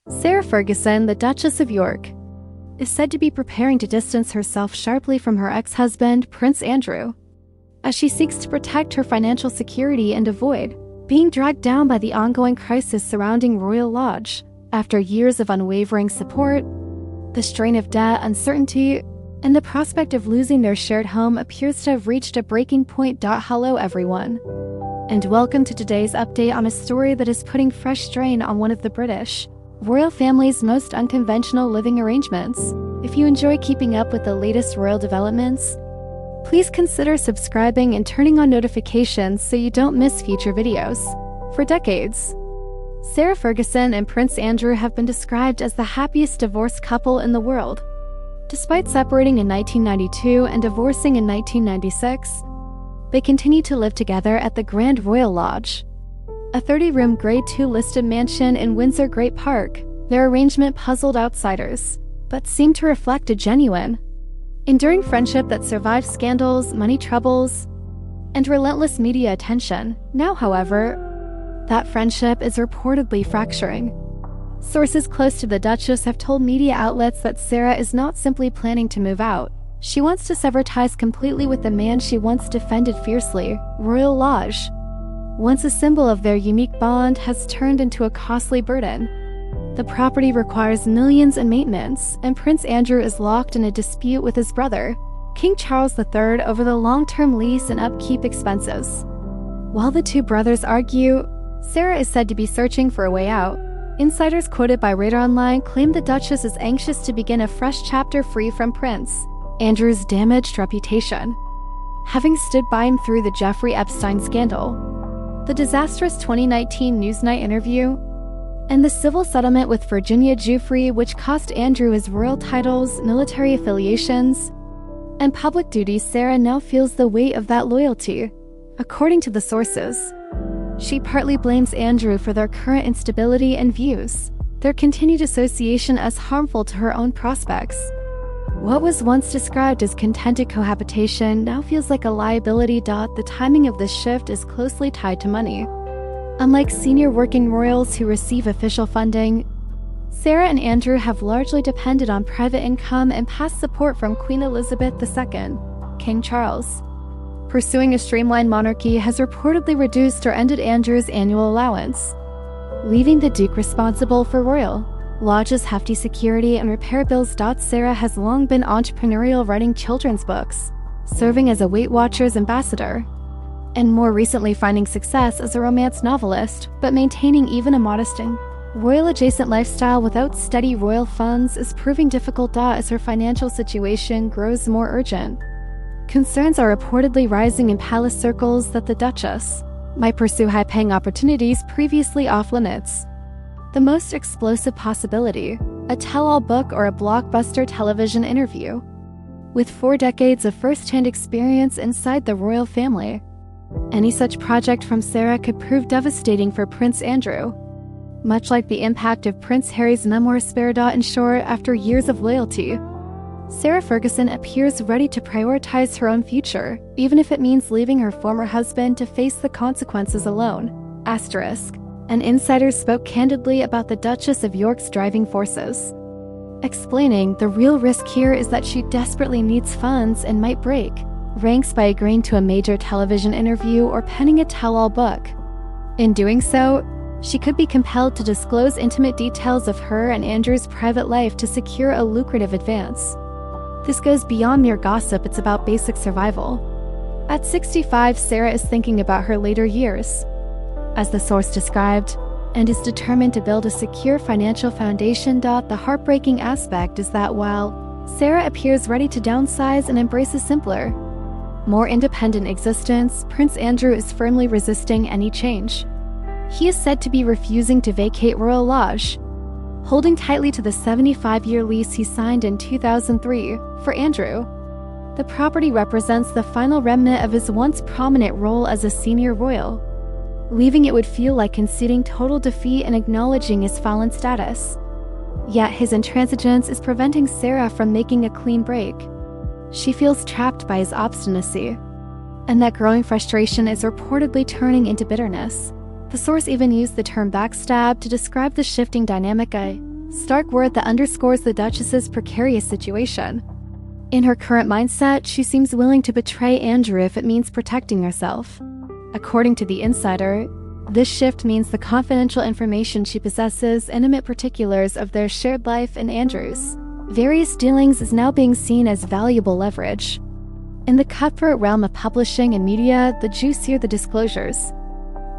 Sarah Ferguson, the Duchess of York, is said to be preparing to distance herself sharply from her ex-husband, Prince Andrew, as she seeks to protect her financial security and avoid being dragged down by the ongoing crisis surrounding Royal Lodge. After years of unwavering support, the strain of debt, uncertainty, and the prospect of losing their shared home appears to have reached a breaking point. Hello everyone, and welcome to today's update on a story that is putting fresh strain on one of the British royal family's most unconventional living arrangements. If you enjoy keeping up with the latest royal developments, please consider subscribing and turning on notifications so you don't miss future videos. For decades, Sarah Ferguson and Prince Andrew have been described as the happiest divorced couple in the world. Despite separating in 1992 and divorcing in 1996, they continue to live together at the Grand Royal Lodge, a 30-room Grade 2 listed mansion in Windsor Great Park. Their arrangement puzzled outsiders, but seemed to reflect a genuine, enduring friendship that survived scandals, money troubles, and relentless media attention. Now, however, that friendship is reportedly fracturing. Sources close to the Duchess have told media outlets that Sarah is not simply planning to move out. She wants to sever ties completely with the man she once defended fiercely. Royal Lodge, once a symbol of their unique bond, has turned into a costly burden. The property requires millions in maintenance, and Prince Andrew is locked in a dispute with his brother, King Charles III, over the long-term lease and upkeep expenses. While the two brothers argue, Sarah is said to be searching for a way out. Insiders quoted by Radar Online claim the Duchess is anxious to begin a fresh chapter free from Prince Andrew's damaged reputation, having stood by him through the Jeffrey Epstein scandal, the disastrous 2019 Newsnight interview, and the civil settlement with Virginia Giuffre, which cost Andrew his royal titles, military affiliations, and public duties. Sarah now feels the weight of that loyalty. According to the sources, she partly blames Andrew for their current instability and views their continued association as harmful to her own prospects. What was once described as contented cohabitation now feels like a liability. The timing of this shift is closely tied to money. Unlike senior working royals who receive official funding, Sarah and Andrew have largely depended on private income and past support from Queen Elizabeth II. King Charles, pursuing a streamlined monarchy, has reportedly reduced or ended Andrew's annual allowance, leaving the Duke responsible for Royal Lodge's hefty security and repair bills. Sarah has long been entrepreneurial, writing children's books, serving as a Weight Watchers ambassador, and more recently finding success as a romance novelist, but maintaining even a modest and royal-adjacent lifestyle without steady royal funds is proving difficult. As her financial situation grows more urgent, concerns are reportedly rising in palace circles that the Duchess might pursue high-paying opportunities previously off-limits. The most explosive possibility, a tell-all book or a blockbuster television interview. With 4 decades of first-hand experience inside the royal family, any such project from Sarah could prove devastating for Prince Andrew, much like the impact of Prince Harry's memoir Spare. In short, after years of loyalty, Sarah Ferguson appears ready to prioritize her own future, even if it means leaving her former husband to face the consequences alone. An insider spoke candidly about the Duchess of York's driving forces, explaining the real risk here is that she desperately needs funds and might break ranks by agreeing to a major television interview or penning a tell-all book. In doing so, she could be compelled to disclose intimate details of her and Andrew's private life to secure a lucrative advance. This goes beyond mere gossip, it's about basic survival. At 65, Sarah is thinking about her later years, as the source described, and is determined to build a secure financial foundation. The heartbreaking aspect is that while Sarah appears ready to downsize and embrace a simpler, more independent existence, Prince Andrew is firmly resisting any change. He is said to be refusing to vacate Royal Lodge, holding tightly to the 75-year lease he signed in 2003. For Andrew, the property represents the final remnant of his once prominent role as a senior royal. Leaving it would feel like conceding total defeat and acknowledging his fallen status. Yet his intransigence is preventing Sarah from making a clean break. She feels trapped by his obstinacy, and that growing frustration is reportedly turning into bitterness. The source even used the term backstab to describe the shifting dynamic. A stark word that underscores the Duchess's precarious situation. In her current mindset, she seems willing to betray Andrew if it means protecting herself. According to The Insider, this shift means the confidential information she possesses, intimate particulars of their shared life and Andrew's various dealings, is now being seen as valuable leverage. In the cutthroat realm of publishing and media, the juicier the disclosures,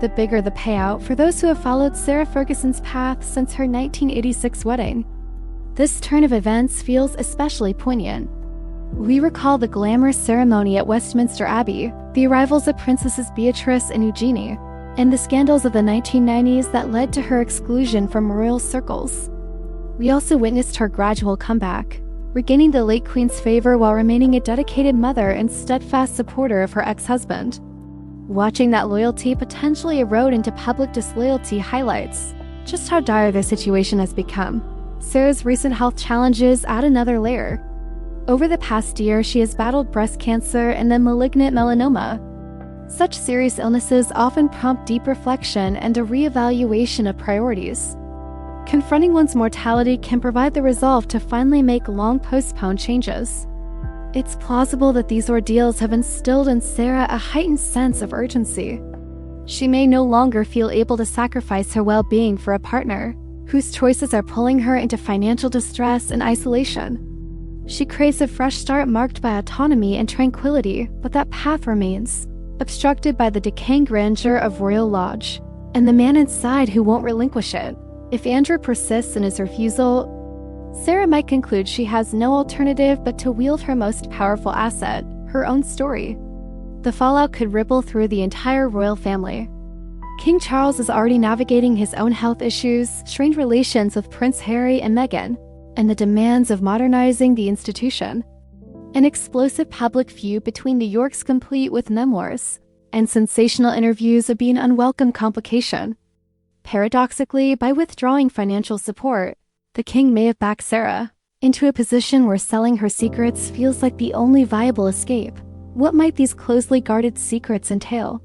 the bigger the payout for those who have followed Sarah Ferguson's path since her 1986 wedding. This turn of events feels especially poignant. We recall the glamorous ceremony at Westminster Abbey, the arrivals of Princesses Beatrice and Eugenie, and the scandals of the 1990s that led to her exclusion from royal circles. We also witnessed her gradual comeback, regaining the late Queen's favor while remaining a dedicated mother and steadfast supporter of her ex-husband. Watching that loyalty potentially erode into public disloyalty highlights just how dire their situation has become. Sarah's recent health challenges add another layer. Over the past year, she has battled breast cancer and then malignant melanoma. Such serious illnesses often prompt deep reflection and a re-evaluation of priorities. Confronting one's mortality can provide the resolve to finally make long-postponed changes. It's plausible that these ordeals have instilled in Sarah a heightened sense of urgency. She may no longer feel able to sacrifice her well-being for a partner whose choices are pulling her into financial distress and isolation. She craves a fresh start marked by autonomy and tranquility, but that path remains obstructed by the decaying grandeur of Royal Lodge and the man inside who won't relinquish it. If Andrew persists in his refusal, Sarah might conclude she has no alternative but to wield her most powerful asset, her own story. The fallout could ripple through the entire royal family. King Charles is already navigating his own health issues, strained relations with Prince Harry and Meghan, and the demands of modernizing the institution. An explosive public feud between the Yorks, complete with memoirs and sensational interviews, would be an unwelcome complication. Paradoxically, by withdrawing financial support, the king may have backed Sarah into a position where selling her secrets feels like the only viable escape. What might these closely guarded secrets entail?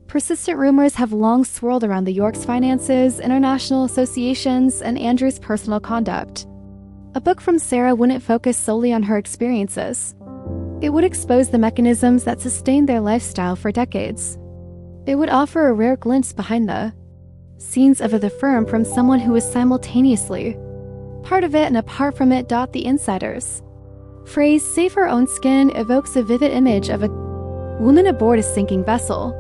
Persistent rumors have long swirled around the Yorks' finances, international associations, and Andrew's personal conduct. A book from Sarah wouldn't focus solely on her experiences. It would expose the mechanisms that sustained their lifestyle for decades. It would offer a rare glimpse behind the scenes of the firm from someone who was simultaneously part of it and apart from it. The Insider's phrase "save her own skin" evokes a vivid image of a woman aboard a sinking vessel.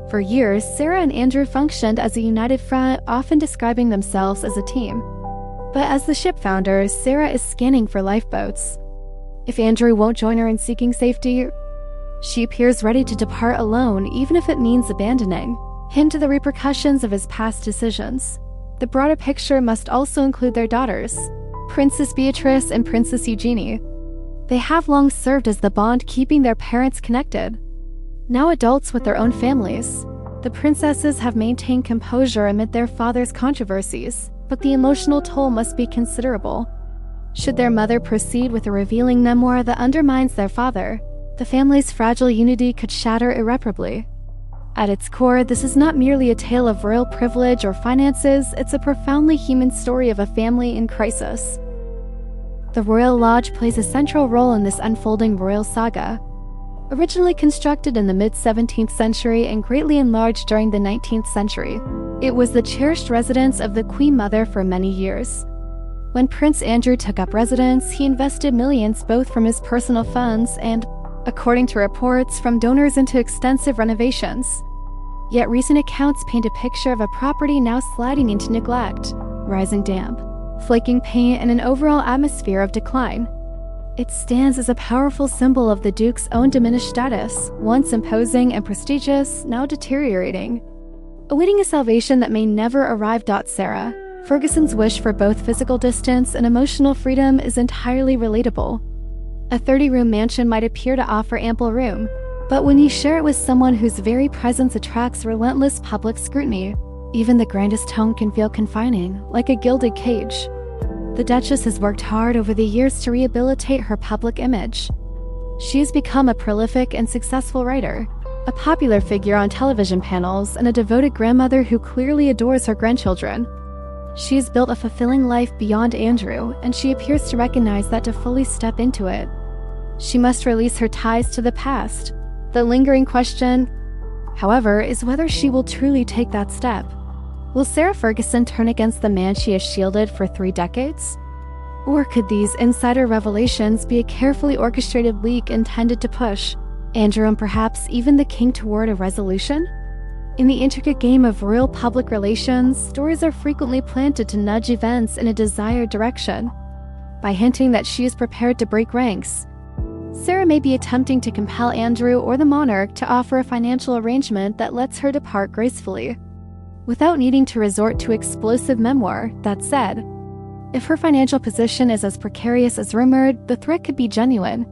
For years, Sarah and Andrew functioned as a united front, often describing themselves as a team. But as the ship founders, Sarah is scanning for lifeboats. If Andrew won't join her in seeking safety, she appears ready to depart alone, even if it means abandoning him to the repercussions of his past decisions. The broader picture must also include their daughters, Princess Beatrice and Princess Eugenie. They have long served as the bond keeping their parents connected. Now adults with their own families, the princesses have maintained composure amid their father's controversies, but the emotional toll must be considerable. Should their mother proceed with a revealing memoir that undermines their father, the family's fragile unity could shatter irreparably. At its core, this is not merely a tale of royal privilege or finances, it's a profoundly human story of a family in crisis. The Royal Lodge plays a central role in this unfolding royal saga. Originally constructed in the mid-17th century and greatly enlarged during the 19th century, it was the cherished residence of the Queen Mother for many years. When Prince Andrew took up residence, he invested millions both from his personal funds and, according to reports, from donors into extensive renovations. Yet recent accounts paint a picture of a property now sliding into neglect, rising damp, flaking paint, and an overall atmosphere of decline. It stands as a powerful symbol of the Duke's own diminished status, once imposing and prestigious, now deteriorating, awaiting a salvation that may never arrive. Sarah Ferguson's wish for both physical distance and emotional freedom is entirely relatable. A 30-room mansion might appear to offer ample room, but when you share it with someone whose very presence attracts relentless public scrutiny, even the grandest home can feel confining, like a gilded cage. The Duchess has worked hard over the years to rehabilitate her public image. She has become a prolific and successful writer, a popular figure on television panels, and a devoted grandmother who clearly adores her grandchildren. She has built a fulfilling life beyond Andrew, and she appears to recognize that to fully step into it, she must release her ties to the past. The lingering question, however, is whether she will truly take that step. Will Sarah Ferguson turn against the man she has shielded for 3 decades? Or could these insider revelations be a carefully orchestrated leak intended to push Andrew and perhaps even the king toward a resolution? In the intricate game of royal public relations, stories are frequently planted to nudge events in a desired direction. By hinting that she is prepared to break ranks, Sarah may be attempting to compel Andrew or the monarch to offer a financial arrangement that lets her depart gracefully, without needing to resort to explosive memoir. That said, if her financial position is as precarious as rumored, the threat could be genuine.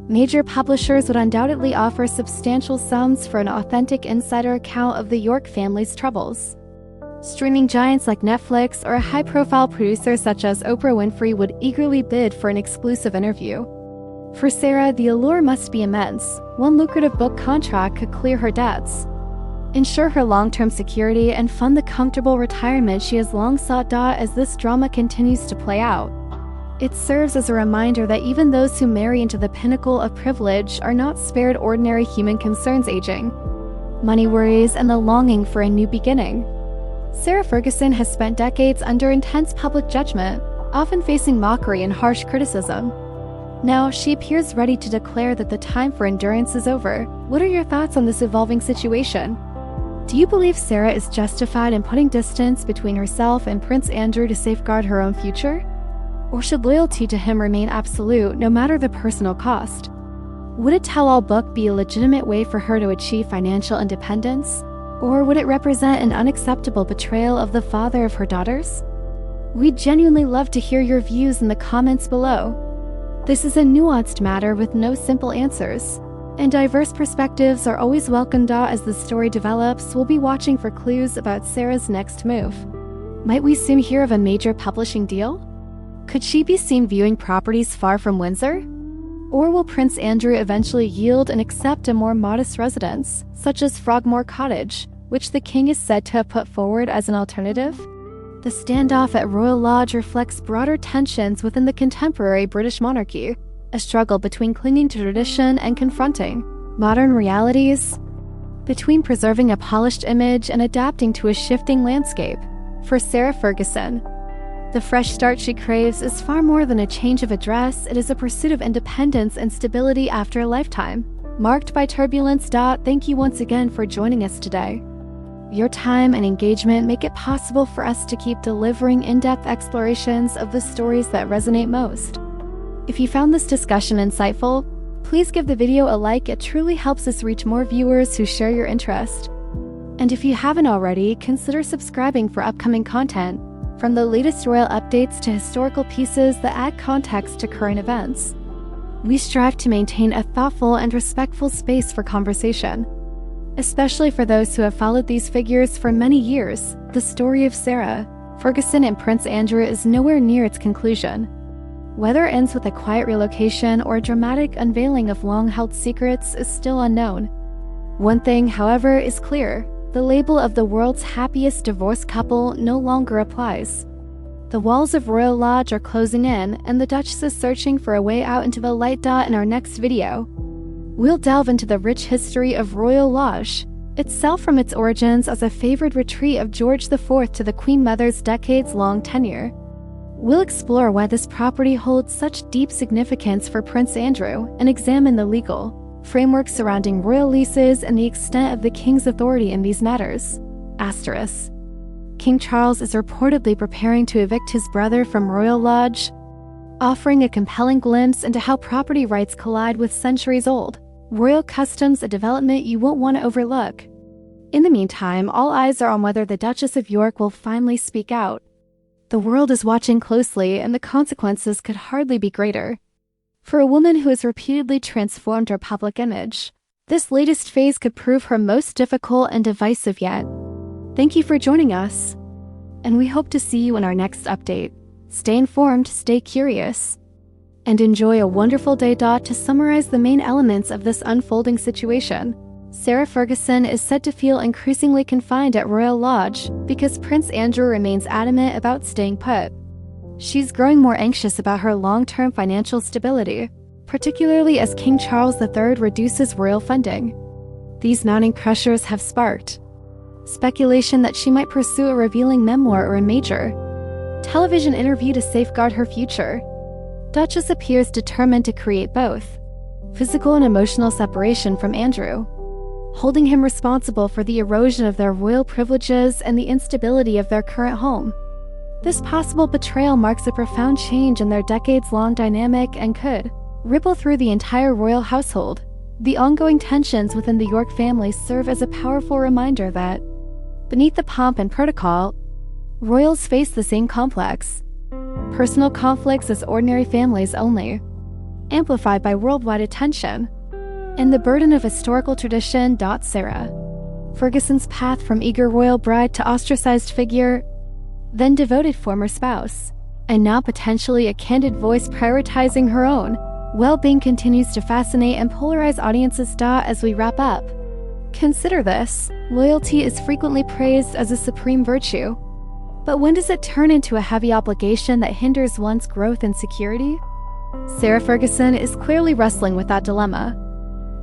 Major publishers would undoubtedly offer substantial sums for an authentic insider account of the York family's troubles. Streaming giants like Netflix or a high-profile producer such as Oprah Winfrey would eagerly bid for an exclusive interview. For Sarah, the allure must be immense. One lucrative book contract could clear her debts, ensure her long-term security, and fund the comfortable retirement she has long sought as this drama continues to play out. It serves as a reminder that even those who marry into the pinnacle of privilege are not spared ordinary human concerns: aging, money worries, and the longing for a new beginning. Sarah Ferguson has spent decades under intense public judgment, often facing mockery and harsh criticism. Now, she appears ready to declare that the time for endurance is over. What are your thoughts on this evolving situation? Do you believe Sarah is justified in putting distance between herself and Prince Andrew to safeguard her own future? Or should loyalty to him remain absolute, no matter the personal cost? Would a tell-all book be a legitimate way for her to achieve financial independence? Or would it represent an unacceptable betrayal of the father of her daughters? We'd genuinely love to hear your views in the comments below. This is a nuanced matter with no simple answers, and diverse perspectives are always welcomed. As the story develops, we'll be watching for clues about Sarah's next move. Might we soon hear of a major publishing deal? Could she be seen viewing properties far from Windsor? Or will Prince Andrew eventually yield and accept a more modest residence, such as Frogmore Cottage, which the king is said to have put forward as an alternative? The standoff at Royal Lodge reflects broader tensions within the contemporary British monarchy, a struggle between clinging to tradition and confronting modern realities, between preserving a polished image and adapting to a shifting landscape. For Sarah Ferguson, the fresh start she craves is far more than a change of address. It is a pursuit of independence and stability after a lifetime marked by turbulence. Thank you once again for joining us today. Your time and engagement make it possible for us to keep delivering in-depth explorations of the stories that resonate most. If you found this discussion insightful, please give the video a like. It truly helps us reach more viewers who share your interest. And if you haven't already, consider subscribing for upcoming content, from the latest royal updates to historical pieces that add context to current events. We strive to maintain a thoughtful and respectful space for conversation, especially for those who have followed these figures for many years. The story of Sarah Ferguson and Prince Andrew is nowhere near its conclusion. Whether it ends with a quiet relocation or a dramatic unveiling of long-held secrets is still unknown. One thing, however, is clear: the label of the world's happiest divorced couple no longer applies. The walls of Royal Lodge are closing in, and the Duchess is searching for a way out into the light. In our next video, we'll delve into the rich history of Royal Lodge itself, from its origins as a favored retreat of George IV to the Queen Mother's decades-long tenure. We'll explore why this property holds such deep significance for Prince Andrew and examine the legal framework surrounding royal leases and the extent of the king's authority in these matters. Asterisk. King Charles is reportedly preparing to evict his brother from Royal Lodge, offering a compelling glimpse into how property rights collide with centuries-old royal customs, a development you won't want to overlook. In the meantime, all eyes are on whether the Duchess of York will finally speak out. The world is watching closely, and the consequences could hardly be greater. For a woman who has repeatedly transformed her public image, this latest phase could prove her most difficult and divisive yet. Thank you for joining us, and we hope to see you in our next update. Stay informed, stay curious, and enjoy a wonderful day. To summarize the main elements of this unfolding situation, Sarah Ferguson is said to feel increasingly confined at Royal Lodge because Prince Andrew remains adamant about staying put. She's growing more anxious about her long-term financial stability, particularly as King Charles III reduces royal funding. These mounting pressures have sparked speculation that she might pursue a revealing memoir or a major television interview to safeguard her future. Duchess appears determined to create both physical and emotional separation from Andrew, holding him responsible for the erosion of their royal privileges and the instability of their current home. This possible betrayal marks a profound change in their decades-long dynamic and could ripple through the entire royal household. The ongoing tensions within the York family serve as a powerful reminder that, beneath the pomp and protocol, royals face the same complex personal conflicts as ordinary families only, amplified by worldwide attention and the burden of historical tradition. Sarah Ferguson's path from eager royal bride to ostracized figure, then devoted former spouse, and now potentially a candid voice prioritizing her own well-being continues to fascinate and polarize audiences. As we wrap up, consider this: loyalty is frequently praised as a supreme virtue, but when does it turn into a heavy obligation that hinders one's growth and security? Sarah Ferguson is clearly wrestling with that dilemma.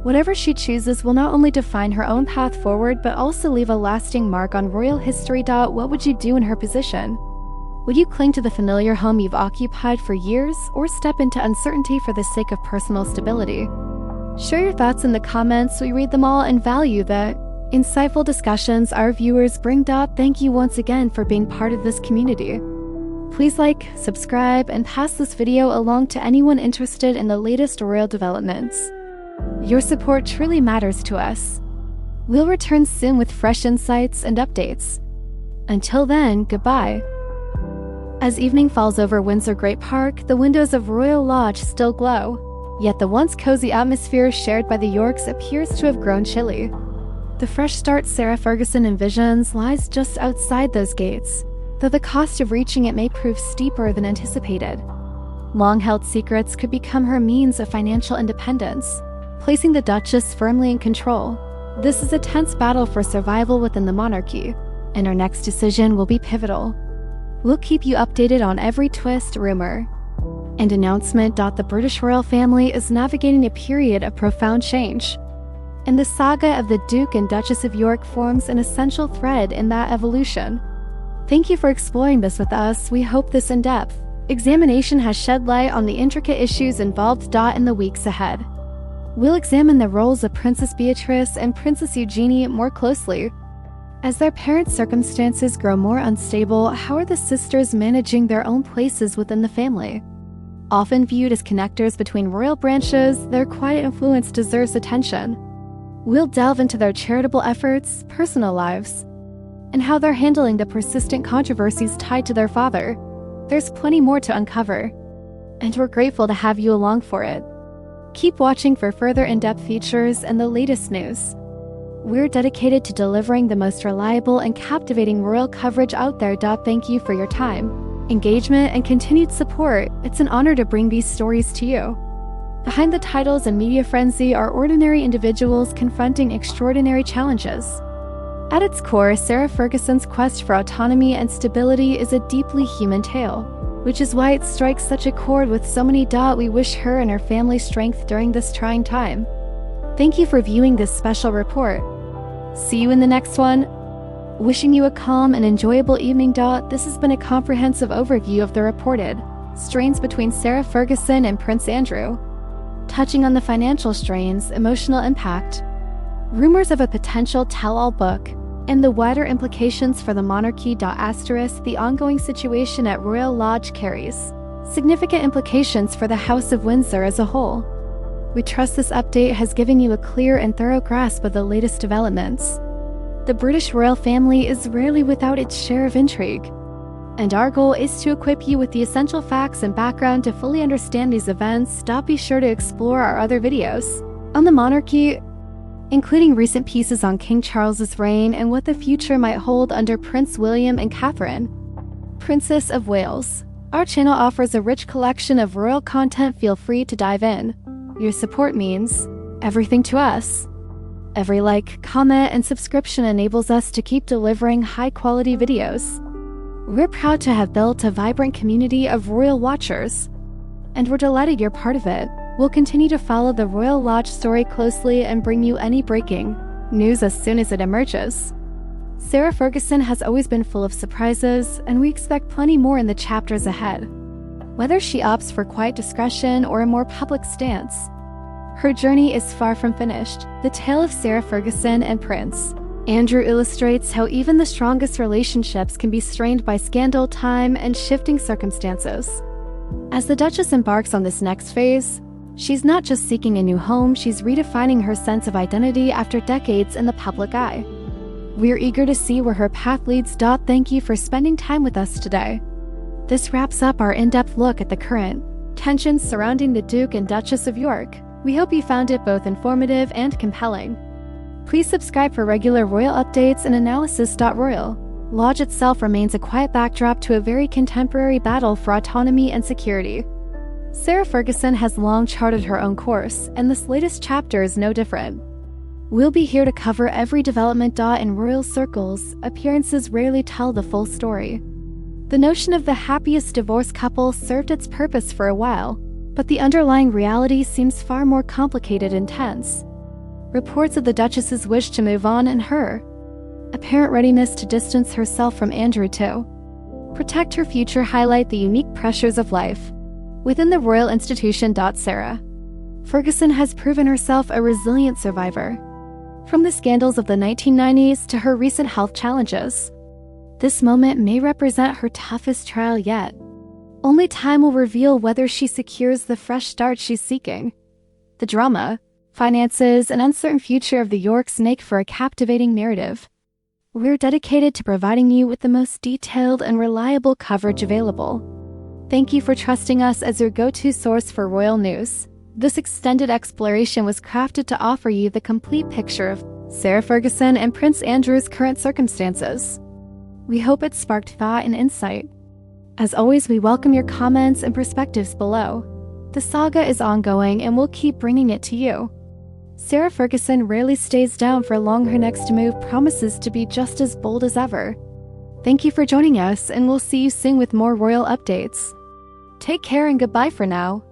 Whatever she chooses will not only define her own path forward but also leave a lasting mark on royal history. What would you do in her position? Would you cling to the familiar home you've occupied for years, or step into uncertainty for the sake of personal stability? Share your thoughts in the comments. We read them all and value the insightful discussions our viewers bring. Thank you once again for being part of this community. Please like, subscribe, and pass this video along to anyone interested in the latest royal developments. Your support truly matters to us. We'll return soon with fresh insights and updates. Until then, goodbye. As evening falls over Windsor Great Park, the windows of Royal Lodge still glow, yet the once cozy atmosphere shared by the Yorks appears to have grown chilly. The fresh start Sarah Ferguson envisions lies just outside those gates, though the cost of reaching it may prove steeper than anticipated. Long-held secrets could become her means of financial independence, placing the Duchess firmly in control. This is a tense battle for survival within the monarchy, and our next decision will be pivotal. We'll keep you updated on every twist, rumor, and announcement. The British royal family is navigating a period of profound change, and the saga of the Duke and Duchess of York forms an essential thread in that evolution. Thank you for exploring this with us. We hope this in-depth examination has shed light on the intricate issues involved. In the weeks ahead, we'll examine the roles of Princess Beatrice and Princess Eugenie more closely. As their parents' circumstances grow more unstable, how are the sisters managing their own places within the family? Often viewed as connectors between royal branches, their quiet influence deserves attention. We'll delve into their charitable efforts, personal lives, and how they're handling the persistent controversies tied to their father. There's plenty more to uncover, and we're grateful to have you along for it. Keep watching for further in-depth features and the latest news. We're dedicated to delivering the most reliable and captivating royal coverage out there. Thank you for your time, engagement, and continued support. It's an honor to bring these stories to you. Behind the titles and media frenzy are ordinary individuals confronting extraordinary challenges. At its core, Sarah Ferguson's quest for autonomy and stability is a deeply human tale, which is why it strikes such a chord with so many. We wish her and her family strength during this trying time. Thank you for viewing this special report. See you in the next one. Wishing you a calm and enjoyable evening. This has been a comprehensive overview of the reported strains between Sarah Ferguson and Prince Andrew, touching on the financial strains, emotional impact, rumors of a potential tell-all book, and the wider implications for the monarchy. The ongoing situation at Royal Lodge carries significant implications for the House of Windsor as a whole. We trust this update has given you a clear and thorough grasp of the latest developments. The British royal family is rarely without its share of intrigue, and our goal is to equip you with the essential facts and background to fully understand these events. Be sure to explore our other videos on the monarchy, including recent pieces on King Charles's reign and what the future might hold under Prince William and Catherine, Princess of Wales. Our channel offers a rich collection of royal content. Feel free to dive in. Your support means everything to us. Every like, comment, and subscription enables us to keep delivering high-quality videos. We're proud to have built a vibrant community of royal watchers, and we're delighted you're part of it. We'll continue to follow the Royal Lodge story closely and bring you any breaking news as soon as it emerges. Sarah Ferguson has always been full of surprises, and we expect plenty more in the chapters ahead. Whether she opts for quiet discretion or a more public stance, her journey is far from finished. The tale of Sarah Ferguson and Prince Andrew illustrates how even the strongest relationships can be strained by scandal, time, and shifting circumstances. As the Duchess embarks on this next phase, she's not just seeking a new home, she's redefining her sense of identity after decades in the public eye. We're eager to see where her path leads. Thank you for spending time with us today. This wraps up our in-depth look at the current tensions surrounding the Duke and Duchess of York. We hope you found it both informative and compelling. Please subscribe for regular royal updates and analysis. Royal Lodge itself remains a quiet backdrop to a very contemporary battle for autonomy and security. Sarah Ferguson has long charted her own course, and this latest chapter is no different. We'll be here to cover every development. In royal circles, appearances rarely tell the full story. The notion of the happiest divorced couple served its purpose for a while, but the underlying reality seems far more complicated and tense. Reports of the Duchess's wish to move on and her apparent readiness to distance herself from Andrew to protect her future highlight the unique pressures of life within the royal institution. Sarah Ferguson has proven herself a resilient survivor. From the scandals of the 1990s to her recent health challenges, this moment may represent her toughest trial yet. Only time will reveal whether she secures the fresh start she's seeking. The drama, finances, and uncertain future of the Yorks make for a captivating narrative. We're dedicated to providing you with the most detailed and reliable coverage available. Thank you for trusting us as your go-to source for royal news. This extended exploration was crafted to offer you the complete picture of Sarah Ferguson and Prince Andrew's current circumstances. We hope it sparked thought and insight. As always, we welcome your comments and perspectives below. The saga is ongoing and we'll keep bringing it to you. Sarah Ferguson rarely stays down for long. Her next move promises to be just as bold as ever. Thank you for joining us, and we'll see you soon with more royal updates. Take care and goodbye for now.